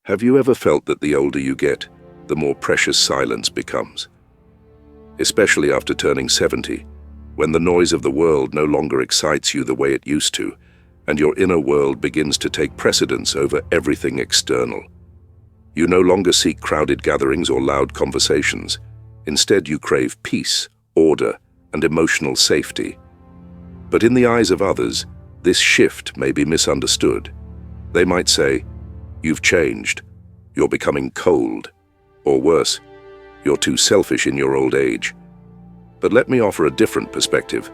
Have you ever felt that the older you get, the more precious silence becomes? Especially after turning 70, when the noise of the world no longer excites you the way it used to, and your inner world begins to take precedence over everything external. You no longer seek crowded gatherings or loud conversations. Instead, you crave peace, order, and emotional safety. But in the eyes of others, this shift may be misunderstood. They might say, "You've changed. You're becoming cold." Or worse, "You're too selfish in your old age." But let me offer a different perspective.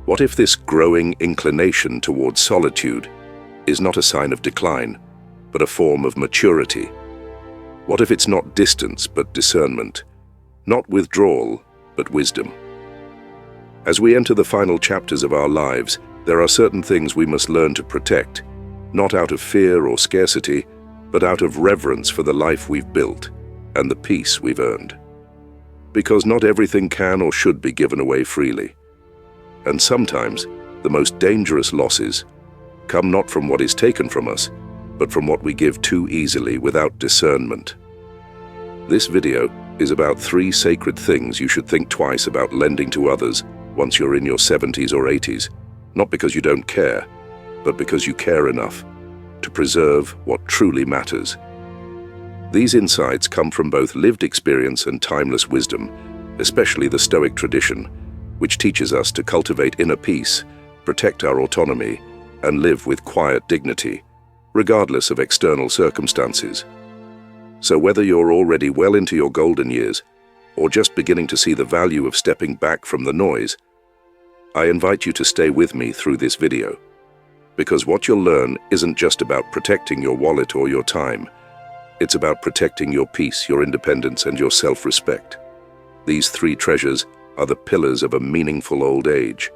What if this growing inclination towards solitude is not a sign of decline, but a form of maturity? What if it's not distance, but discernment? Not withdrawal, but wisdom? As we enter the final chapters of our lives, there are certain things we must learn to protect, not out of fear or scarcity, but out of reverence for the life we've built and the peace we've earned. Because not everything can or should be given away freely. And sometimes, the most dangerous losses come not from what is taken from us, but from what we give too easily without discernment. This video is about 3 sacred things you should think twice about lending to others once you're in your 70s or 80s, not because you don't care, but because you care enough to preserve what truly matters. These insights come from both lived experience and timeless wisdom, especially the Stoic tradition, which teaches us to cultivate inner peace, protect our autonomy, and live with quiet dignity, regardless of external circumstances. So whether you're already well into your golden years, or just beginning to see the value of stepping back from the noise, I invite you to stay with me through this video. Because what you'll learn isn't just about protecting your wallet or your time. It's about protecting your peace, your independence, and your self-respect. These 3 treasures are the pillars of a meaningful old age.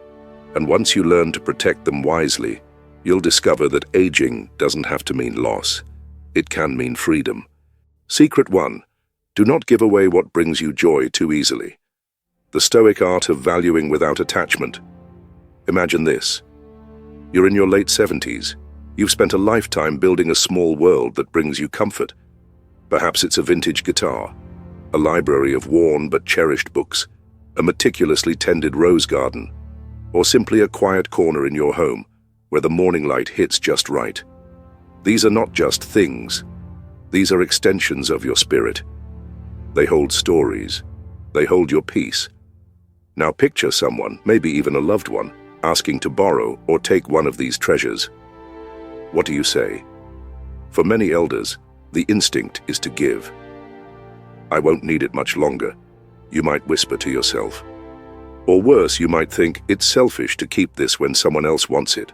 And once you learn to protect them wisely, you'll discover that aging doesn't have to mean loss. It can mean freedom. Secret 1. Do not give away what brings you joy too easily. The Stoic art of valuing without attachment. Imagine this. You're in your late 70s. You've spent a lifetime building a small world that brings you comfort. Perhaps it's a vintage guitar, a library of worn but cherished books, a meticulously tended rose garden, or simply a quiet corner in your home where the morning light hits just right. These are not just things. These are extensions of your spirit. They hold stories. They hold your peace. Now picture someone, maybe even a loved one, asking to borrow or take one of these treasures. What do you say? For many elders, the instinct is to give. "I won't need it much longer," you might whisper to yourself. Or worse, you might think it's selfish to keep this when someone else wants it.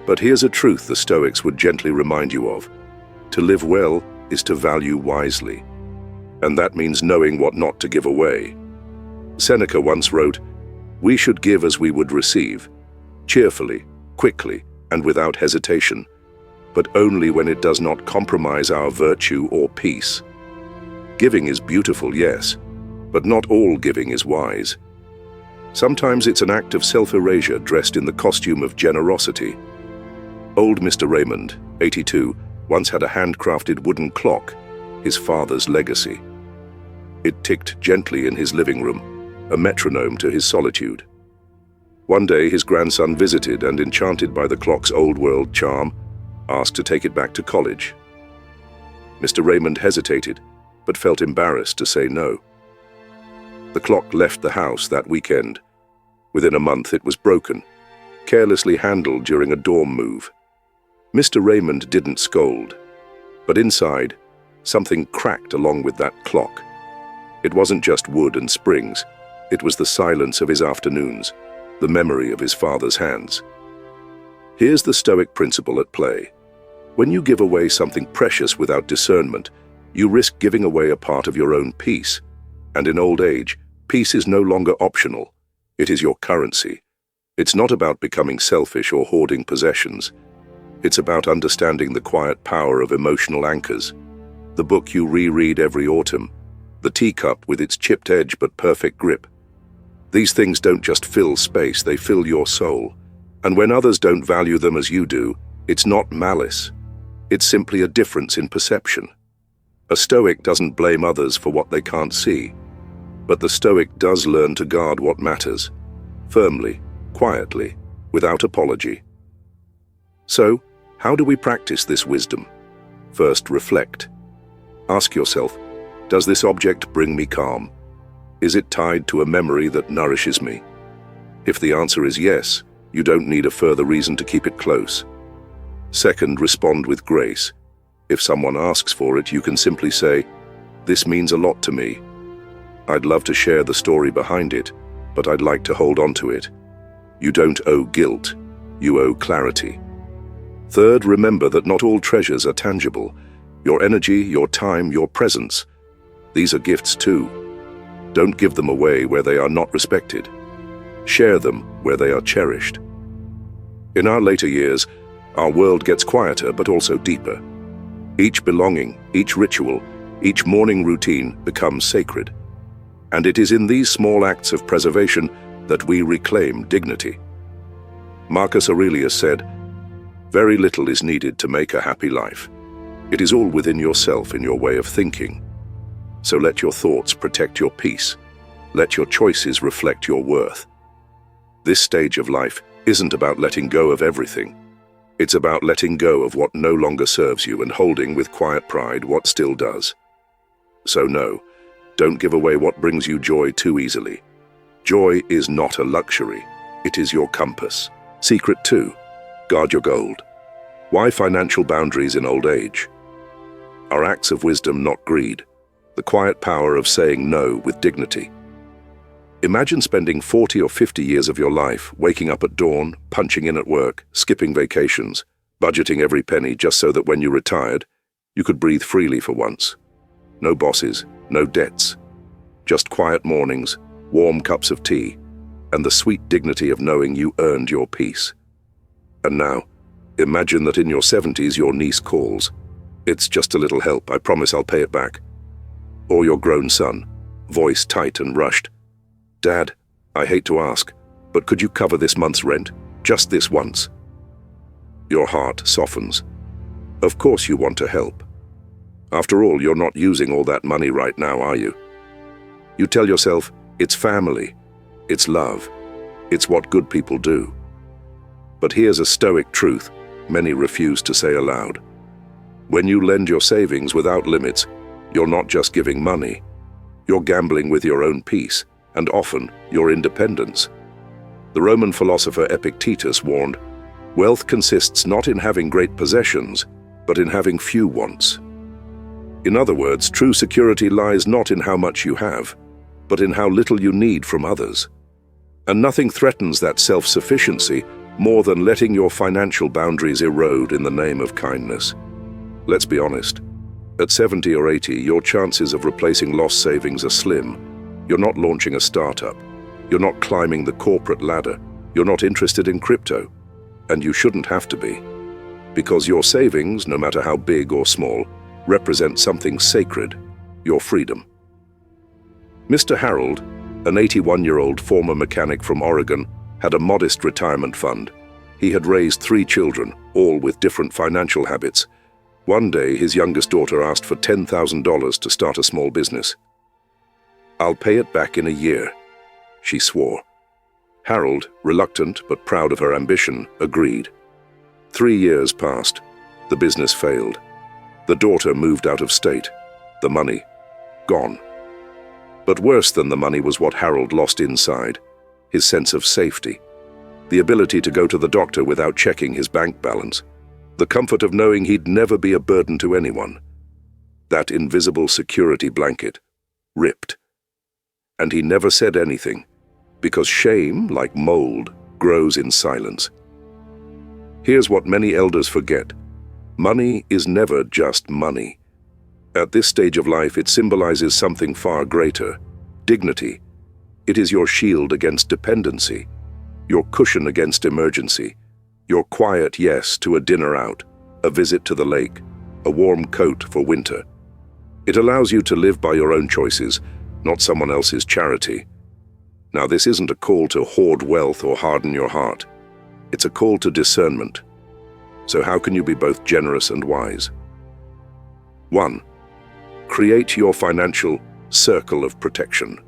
But here's a truth the Stoics would gently remind you of. To live well is to value wisely. And that means knowing what not to give away. Seneca once wrote, "We should give as we would receive, cheerfully, quickly, and without hesitation, but only when it does not compromise our virtue or peace." Giving is beautiful, yes, but not all giving is wise. Sometimes it's an act of self-erasure dressed in the costume of generosity. Old Mr. Raymond, 82, once had a handcrafted wooden clock, his father's legacy. It ticked gently in his living room, a metronome to his solitude. One day his grandson visited and, enchanted by the clock's old-world charm, asked to take it back to college. Mr. Raymond hesitated, but felt embarrassed to say no. The clock left the house that weekend. Within a month it was broken, carelessly handled during a dorm move. Mr. Raymond didn't scold, but inside, something cracked along with that clock. It wasn't just wood and springs, it was the silence of his afternoons, the memory of his father's hands. Here's the Stoic principle at play. When you give away something precious without discernment, you risk giving away a part of your own peace. And in old age, peace is no longer optional. It is your currency. It's not about becoming selfish or hoarding possessions. It's about understanding the quiet power of emotional anchors. The book you reread every autumn, the teacup with its chipped edge but perfect grip. These things don't just fill space, they fill your soul. And when others don't value them as you do, it's not malice. It's simply a difference in perception. A Stoic doesn't blame others for what they can't see, but the Stoic does learn to guard what matters, firmly, quietly, without apology. So, how do we practice this wisdom? First, reflect. Ask yourself, does this object bring me calm? Is it tied to a memory that nourishes me? If the answer is yes, you don't need a further reason to keep it close. Second, respond with grace. If someone asks for it, you can simply say, "This means a lot to me. I'd love to share the story behind it, but I'd like to hold on to it." You don't owe guilt, you owe clarity. Third, remember that not all treasures are tangible. Your energy, your time, your presence. These are gifts too. Don't give them away where they are not respected. Share them where they are cherished. In our later years, our world gets quieter but also deeper. Each belonging, each ritual, each morning routine becomes sacred. And it is in these small acts of preservation that we reclaim dignity. Marcus Aurelius said, "Very little is needed to make a happy life. It is all within yourself in your way of thinking. So let your thoughts protect your peace. Let your choices reflect your worth." This stage of life isn't about letting go of everything. It's about letting go of what no longer serves you and holding with quiet pride what still does. So no, don't give away what brings you joy too easily. Joy is not a luxury. It is your compass. Secret 2. Guard your gold. Why financial boundaries in old age? Are acts of wisdom, not greed. The quiet power of saying no with dignity. Imagine spending 40 or 50 years of your life waking up at dawn, punching in at work, skipping vacations, budgeting every penny just so that when you retired, you could breathe freely for once. No bosses, no debts. Just quiet mornings, warm cups of tea, and the sweet dignity of knowing you earned your peace. And now, imagine that in your 70s your niece calls. "It's just a little help, I promise I'll pay it back." Or your grown son, voice tight and rushed, "Dad, I hate to ask, but could you cover this month's rent? Just this once?" Your heart softens. Of course you want to help. After all, you're not using all that money right now, are you? You tell yourself, it's family, it's love, it's what good people do. But here's a Stoic truth many refuse to say aloud. When you lend your savings without limits, you're not just giving money, you're gambling with your own peace, and often your independence. The Roman philosopher Epictetus warned, "Wealth consists not in having great possessions, but in having few wants." In other words, true security lies not in how much you have, but in how little you need from others. And nothing threatens that self-sufficiency more than letting your financial boundaries erode in the name of kindness. Let's be honest. At 70 or 80, your chances of replacing lost savings are slim. You're not launching a startup. You're not climbing the corporate ladder. You're not interested in crypto. And you shouldn't have to be. Because your savings, no matter how big or small, represent something sacred, your freedom. Mr. Harold, an 81-year-old former mechanic from Oregon, had a modest retirement fund. He had raised 3 children, all with different financial habits. One day, his youngest daughter asked for $10,000 to start a small business. "I'll pay it back in a year," she swore. Harold, reluctant but proud of her ambition, agreed. 3 years passed. The business failed. The daughter moved out of state. The money, gone. But worse than the money was what Harold lost inside, his sense of safety, the ability to go to the doctor without checking his bank balance, the comfort of knowing he'd never be a burden to anyone. That invisible security blanket ripped. And he never said anything, because shame, like mold, grows in silence. Here's what many elders forget. Money is never just money. At this stage of life, it symbolizes something far greater, dignity. It is your shield against dependency, your cushion against emergency, your quiet yes to a dinner out, a visit to the lake, a warm coat for winter. It allows you to live by your own choices, not someone else's charity. Now, this isn't a call to hoard wealth or harden your heart. It's a call to discernment. So how can you be both generous and wise? 1. Create your financial circle of protection.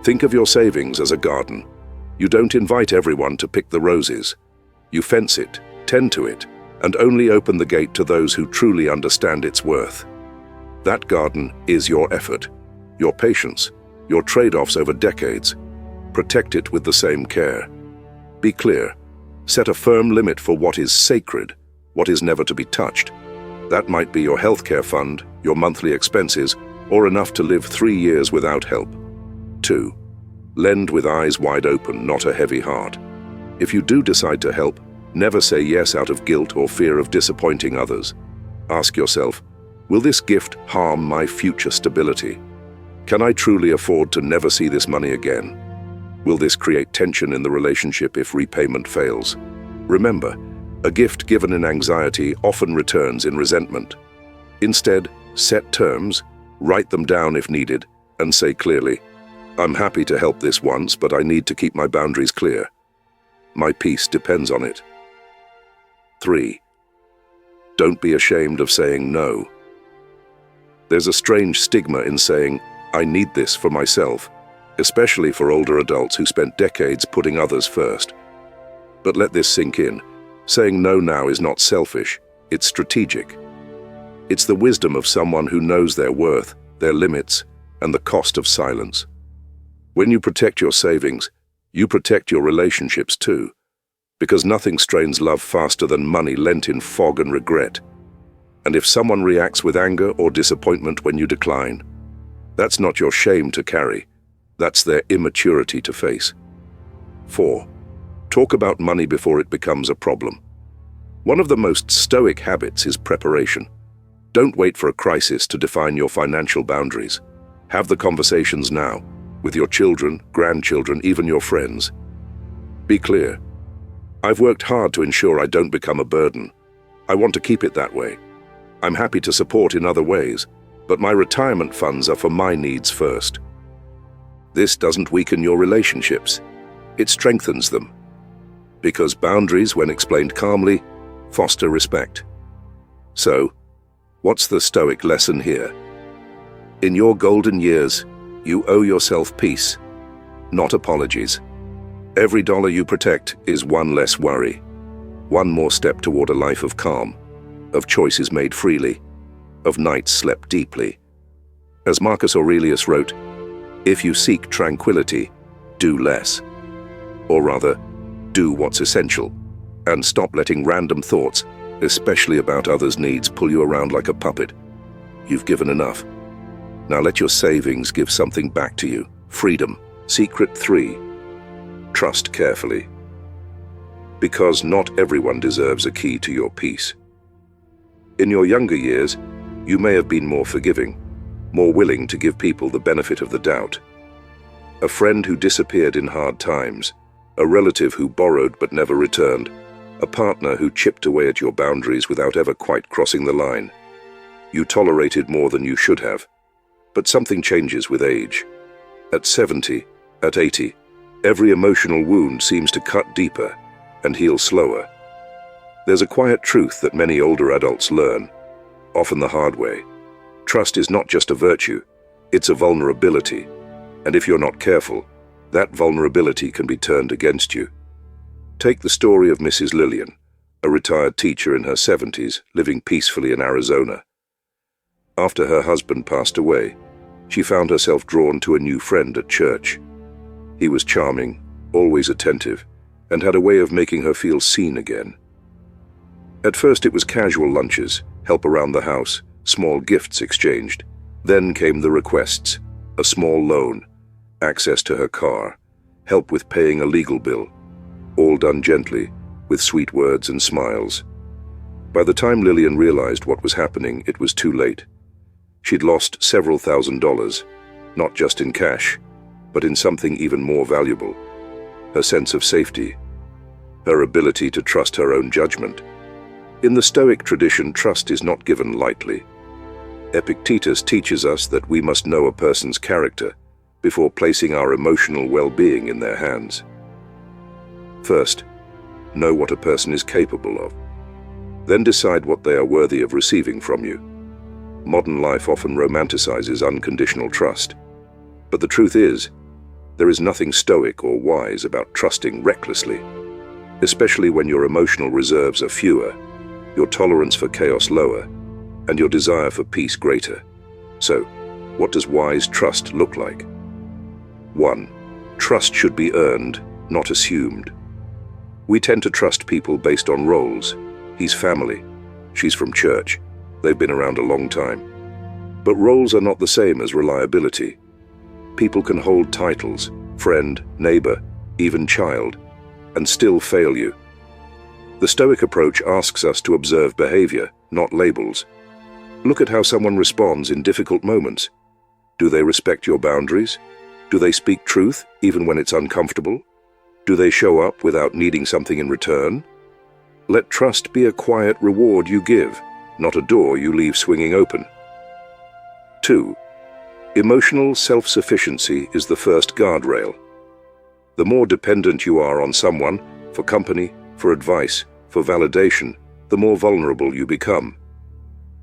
Think of your savings as a garden. You don't invite everyone to pick the roses. You fence it, tend to it, and only open the gate to those who truly understand its worth. That garden is your effort, your patience, your trade-offs over decades. Protect it with the same care. Be clear. Set a firm limit for what is sacred, what is never to be touched. That might be your healthcare fund, your monthly expenses, or enough to live 3 years without help. 2. Lend with eyes wide open, not a heavy heart. If you do decide to help, never say yes out of guilt or fear of disappointing others. Ask yourself, will this gift harm my future stability? Can I truly afford to never see this money again? Will this create tension in the relationship if repayment fails? Remember, a gift given in anxiety often returns in resentment. Instead, set terms, write them down if needed, and say clearly, I'm happy to help this once, but I need to keep my boundaries clear. My peace depends on it. 3. Don't be ashamed of saying no. There's a strange stigma in saying, I need this for myself, especially for older adults who spent decades putting others first. But let this sink in. Saying no now is not selfish, it's strategic. It's the wisdom of someone who knows their worth, their limits, and the cost of silence. When you protect your savings, you protect your relationships too, because nothing strains love faster than money lent in fog and regret. And if someone reacts with anger or disappointment when you decline, that's not your shame to carry, that's their immaturity to face. 4. Talk about money before it becomes a problem. One of the most stoic habits is preparation. Don't wait for a crisis to define your financial boundaries. Have the conversations now, with your children, grandchildren, even your friends. Be clear. I've worked hard to ensure I don't become a burden. I want to keep it that way. I'm happy to support in other ways, but my retirement funds are for my needs first. This doesn't weaken your relationships. It strengthens them. Because boundaries, when explained calmly, foster respect. So, what's the Stoic lesson here? In your golden years, you owe yourself peace, not apologies. Every dollar you protect is one less worry, one more step toward a life of calm, of choices made freely, of nights slept deeply. As Marcus Aurelius wrote, if you seek tranquility, do less. Or rather, do what's essential, and stop letting random thoughts, especially about others' needs, pull you around like a puppet. You've given enough. Now let your savings give something back to you. Freedom. Secret 3. Trust carefully. Because not everyone deserves a key to your peace. In your younger years, you may have been more forgiving, more willing to give people the benefit of the doubt. A friend who disappeared in hard times, a relative who borrowed but never returned, a partner who chipped away at your boundaries without ever quite crossing the line. You tolerated more than you should have. But something changes with age. At 70, at 80, every emotional wound seems to cut deeper and heal slower. There's a quiet truth that many older adults learn, often the hard way. Trust is not just a virtue, it's a vulnerability. And if you're not careful, that vulnerability can be turned against you. Take the story of Mrs. Lillian, a retired teacher in her 70s, living peacefully in Arizona. After her husband passed away, she found herself drawn to a new friend at church. He was charming, always attentive, and had a way of making her feel seen again. At first it was casual lunches, help around the house, small gifts exchanged. Then came the requests, a small loan, access to her car, help with paying a legal bill, all done gently, with sweet words and smiles. By the time Lillian realized what was happening, it was too late. She'd lost several $1,000s, not just in cash, but in something even more valuable, her sense of safety, her ability to trust her own judgment. In the Stoic tradition, trust is not given lightly. Epictetus teaches us that we must know a person's character before placing our emotional well-being in their hands. First, know what a person is capable of. Then decide what they are worthy of receiving from you. Modern life often romanticizes unconditional trust. But the truth is, there is nothing stoic or wise about trusting recklessly, especially when your emotional reserves are fewer, your tolerance for chaos lower, and your desire for peace greater. So, what does wise trust look like? 1. Trust should be earned, not assumed. We tend to trust people based on roles. He's family. She's from church. They've been around a long time. But roles are not the same as reliability. People can hold titles, friend, neighbor, even child, and still fail you. The Stoic approach asks us to observe behavior, not labels. Look at how someone responds in difficult moments. Do they respect your boundaries? Do they speak truth, even when it's uncomfortable? Do they show up without needing something in return? Let trust be a quiet reward you give, not a door you leave swinging open. 2. Emotional self-sufficiency is the first guardrail. The more dependent you are on someone, for company, for advice, for validation, the more vulnerable you become.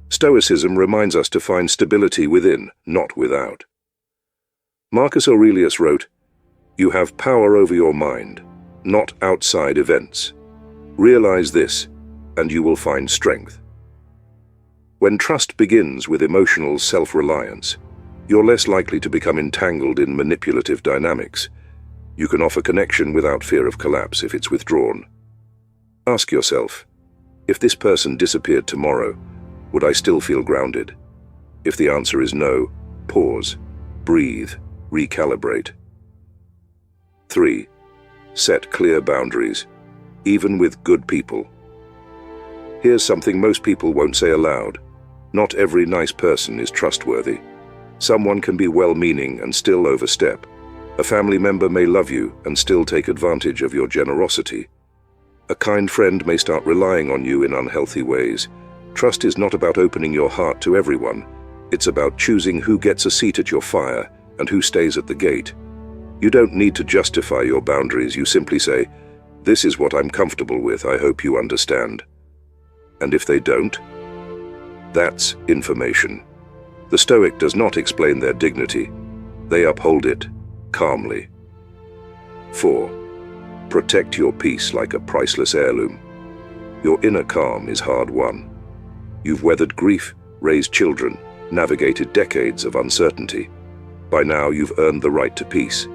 Stoicism reminds us to find stability within, not without. Marcus Aurelius wrote, "You have power over your mind, not outside events. Realize this, and you will find strength." When trust begins with emotional self-reliance, you're less likely to become entangled in manipulative dynamics. You can offer connection without fear of collapse if it's withdrawn. Ask yourself, if this person disappeared tomorrow, would I still feel grounded? If the answer is no, pause, breathe, recalibrate. 3. Set clear boundaries, even with good people. Here's something most people won't say aloud. Not every nice person is trustworthy. Someone can be well-meaning and still overstep. A family member may love you and still take advantage of your generosity. A kind friend may start relying on you in unhealthy ways. Trust is not about opening your heart to everyone. It's about choosing who gets a seat at your fire and who stays at the gate. You don't need to justify your boundaries. You simply say, "This is what I'm comfortable with. I hope you understand." And if they don't, that's information. The Stoic does not explain their dignity. They uphold it calmly. 4. Protect your peace like a priceless heirloom. Your inner calm is hard-won. You've weathered grief, raised children, navigated decades of uncertainty. By now, you've earned the right to peace.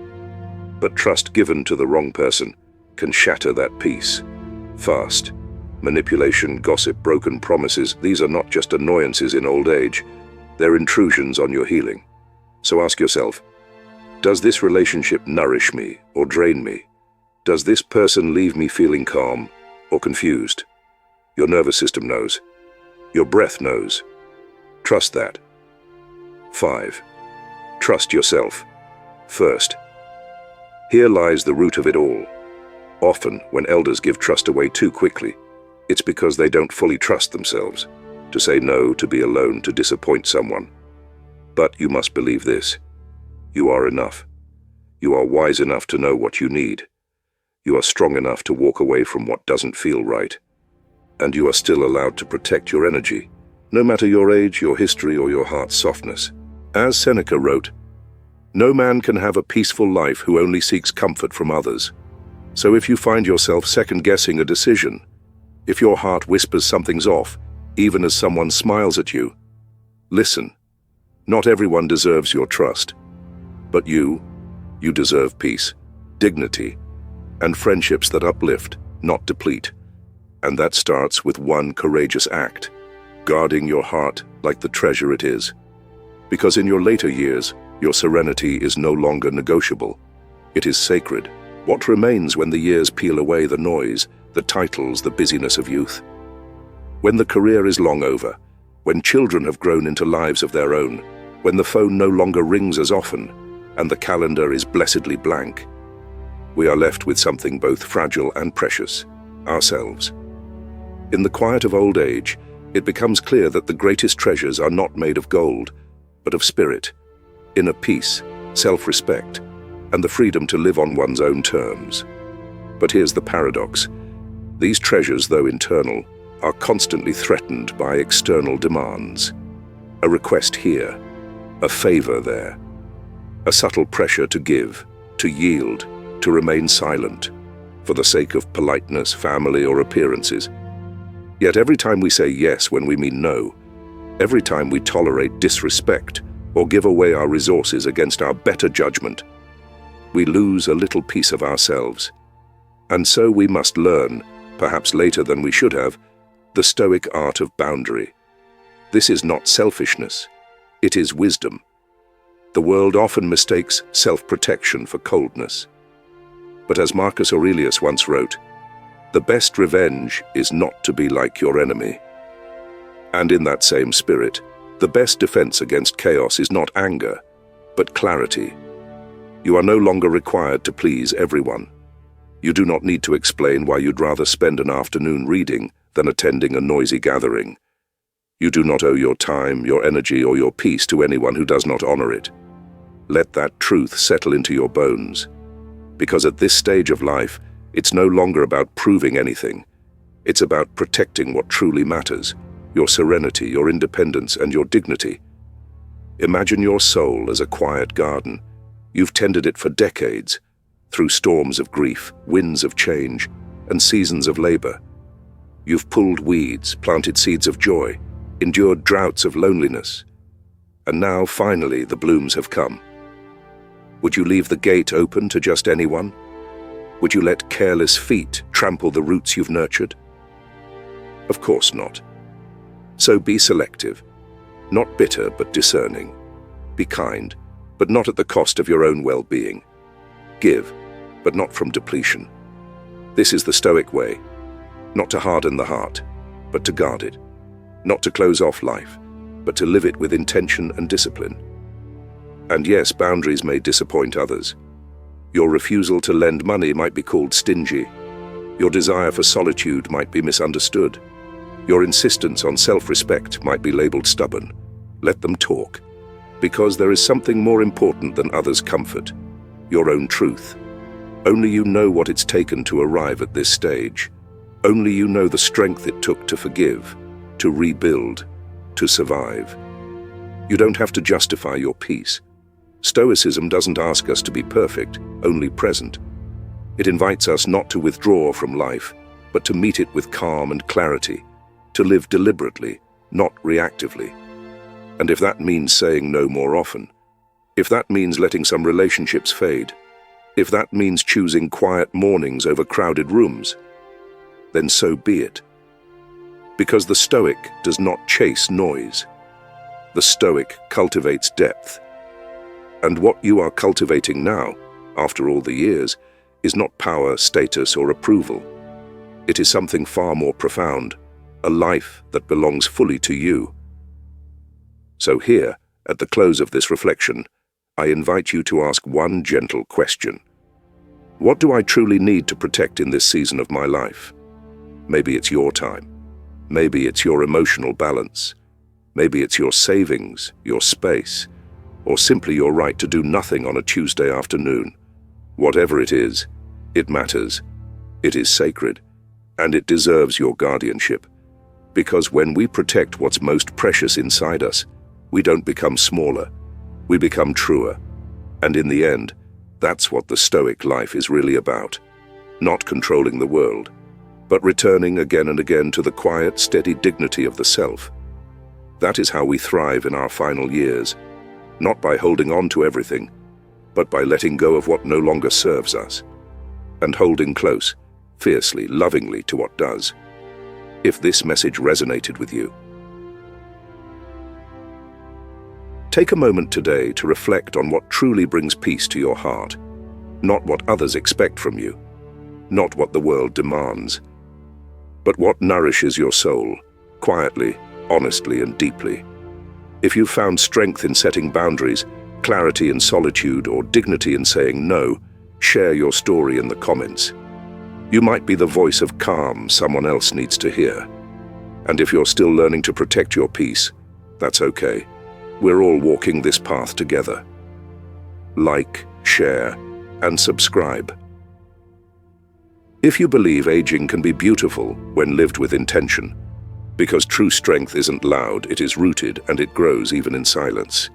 But trust given to the wrong person can shatter that peace. Fast. Manipulation, gossip, broken promises, these are not just annoyances in old age. They're intrusions on your healing. So ask yourself, does this relationship nourish me or drain me? Does this person leave me feeling calm or confused? Your nervous system knows. Your breath knows. Trust that. 5. Trust yourself. First. Here lies the root of it all. Often, when elders give trust away too quickly, it's because they don't fully trust themselves. To say no, to be alone, to disappoint someone. But you must believe this. You are enough. You are wise enough to know what you need. You are strong enough to walk away from what doesn't feel right. And you are still allowed to protect your energy, no matter your age, your history, or your heart's softness. As Seneca wrote, "No man can have a peaceful life who only seeks comfort from others." So if you find yourself second-guessing a decision, if your heart whispers something's off, even as someone smiles at you, listen. Not everyone deserves your trust. But you deserve peace, dignity, and friendships that uplift, not deplete. And that starts with one courageous act, guarding your heart like the treasure it is. Because in your later years, your serenity is no longer negotiable. It is sacred. What remains when the years peel away the noise, the titles, the busyness of youth? When the career is long over, when children have grown into lives of their own, when the phone no longer rings as often, and the calendar is blessedly blank, we are left with something both fragile and precious, ourselves. In the quiet of old age, it becomes clear that the greatest treasures are not made of gold, but of spirit, inner peace, self-respect, and the freedom to live on one's own terms. But here's the paradox. These treasures, though internal, are constantly threatened by external demands. A request here, a favor there, a subtle pressure to give, to yield, to remain silent, for the sake of politeness, family, or appearances. Yet every time we say yes when we mean no, every time we tolerate disrespect or give away our resources against our better judgment, we lose a little piece of ourselves. And so we must learn, perhaps later than we should have, the Stoic art of boundary. This is not selfishness, it is wisdom. The world often mistakes self-protection for coldness. But as Marcus Aurelius once wrote, the best revenge is not to be like your enemy. And in that same spirit, the best defense against chaos is not anger, but clarity. You are no longer required to please everyone. You do not need to explain why you'd rather spend an afternoon reading than attending a noisy gathering. You do not owe your time, your energy, or your peace to anyone who does not honor it. Let that truth settle into your bones. Because at this stage of life, it's no longer about proving anything. It's about protecting what truly matters, your serenity, your independence, and your dignity. Imagine your soul as a quiet garden. You've tended it for decades, through storms of grief, winds of change, and seasons of labor. You've pulled weeds, planted seeds of joy, endured droughts of loneliness. And now, finally, the blooms have come. Would you leave the gate open to just anyone? Would you let careless feet trample the roots you've nurtured? Of course not. So be selective, not bitter but discerning. Be kind, but not at the cost of your own well-being. Give, but not from depletion. This is the Stoic way, not to harden the heart, but to guard it. Not to close off life, but to live it with intention and discipline. And yes, boundaries may disappoint others. Your refusal to lend money might be called stingy. Your desire for solitude might be misunderstood. Your insistence on self-respect might be labeled stubborn. Let them talk, because there is something more important than others' comfort, your own truth. Only you know what it's taken to arrive at this stage. Only you know the strength it took to forgive, to rebuild, to survive. You don't have to justify your peace. Stoicism doesn't ask us to be perfect, only present. It invites us not to withdraw from life, but to meet it with calm and clarity, to live deliberately, not reactively. And if that means saying no more often, if that means letting some relationships fade, if that means choosing quiet mornings over crowded rooms, then so be it. Because the Stoic does not chase noise. The Stoic cultivates depth. And what you are cultivating now, after all the years, is not power, status, or approval. It is something far more profound, a life that belongs fully to you. So here, at the close of this reflection, I invite you to ask one gentle question. What do I truly need to protect in this season of my life? Maybe it's your time. Maybe it's your emotional balance. Maybe it's your savings, your space, or simply your right to do nothing on a Tuesday afternoon. Whatever it is, it matters. It is sacred, and it deserves your guardianship. Because when we protect what's most precious inside us, we don't become smaller, we become truer. And in the end, that's what the Stoic life is really about. Not controlling the world, but returning again and again to the quiet, steady dignity of the self. That is how we thrive in our final years, not by holding on to everything, but by letting go of what no longer serves us, and holding close, fiercely, lovingly to what does. If this message resonated with you, take a moment today to reflect on what truly brings peace to your heart, not what others expect from you, not what the world demands, but what nourishes your soul, quietly, honestly, and deeply. If you've found strength in setting boundaries, clarity in solitude, or dignity in saying no, share your story in the comments. You might be the voice of calm someone else needs to hear. And if you're still learning to protect your peace, that's okay. We're all walking this path together. Like, share, and subscribe. If you believe aging can be beautiful when lived with intention, Because true strength isn't loud, it is rooted, and it grows even in silence.